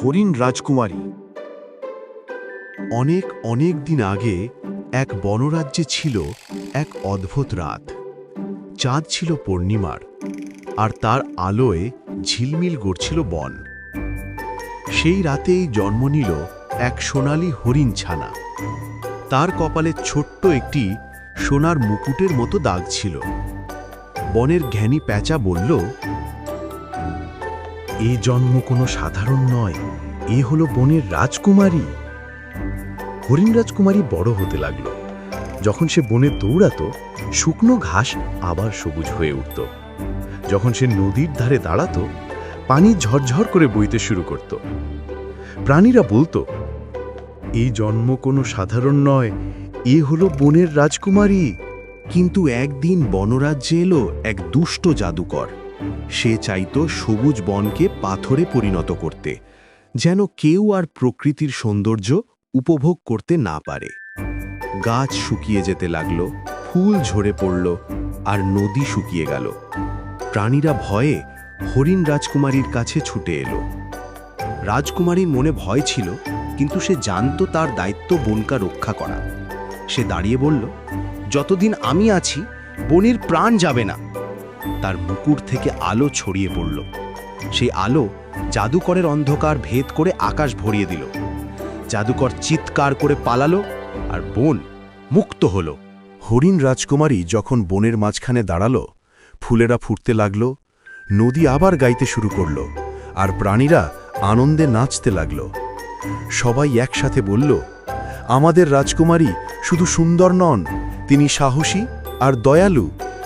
হরিণ রাজকুমারী। অনেক অনেক দিন আগে এক বনরাজ্যে ছিল এক অদ্ভুত রাত। চাঁদ ছিল পূর্ণিমার, আর তার আলোয় ঝিলমিল গড়ছিল বন। সেই রাতেই জন্ম নিল এক সোনালী হরিণ ছানা। তার কপালে ছোট্ট একটি সোনার মুকুটের মতো দাগ ছিল। বনের জ্ঞানী প্যাঁচা বলল, এ জন্ম কোনো সাধারণ নয়, এ হলো বনের রাজকুমারী। হরিণ রাজকুমারী বড় হতে লাগল। যখন সে বনে দৌড়াতো, শুকনো ঘাস আবার সবুজ হয়ে উঠত। যখন সে নদীর ধারে দাঁড়াতো, পানি ঝরঝর করে বইতে শুরু করত। প্রাণীরা বলতো, এই জন্ম কোনো সাধারণ নয়, এ হলো বনের রাজকুমারী। কিন্তু একদিন বনরাজ্যে এলো এক দুষ্ট জাদুকর। সে চাইতো সবুজ বনকে পাথরে পরিণত করতে, যেন কেউ আর প্রকৃতির সৌন্দর্য উপভোগ করতে না পারে। গাছ শুকিয়ে যেতে লাগলো, ফুল ঝরে পড়ল, আর নদী শুকিয়ে গেল। প্রাণীরা ভয়ে হরিণ রাজকুমারীর কাছে ছুটে এলো। রাজকুমারীর মনে ভয় ছিল, কিন্তু সে জানতো তার দায়িত্ব বনকা রক্ষা করা। সে দাঁড়িয়ে বলল, যতদিন আমি আছি, বনের প্রাণ যাবে না। তার মুকুট থেকে আলো ছড়িয়ে পড়ল। সেই আলো জাদুকরের অন্ধকার ভেদ করে আকাশ ভরিয়ে দিল। জাদুকর চিৎকার করে পালালো, আর বন মুক্ত হল। হরিণ রাজকুমারী যখন বনের মাঝখানে দাঁড়ালো, ফুলেরা ফুটতে লাগল, নদী আবার গাইতে শুরু করল, আর প্রাণীরা আনন্দে নাচতে লাগল। সবাই একসাথে বলল, আমাদের রাজকুমারী শুধু সুন্দর নন, তিনি সাহসী আর দয়ালু।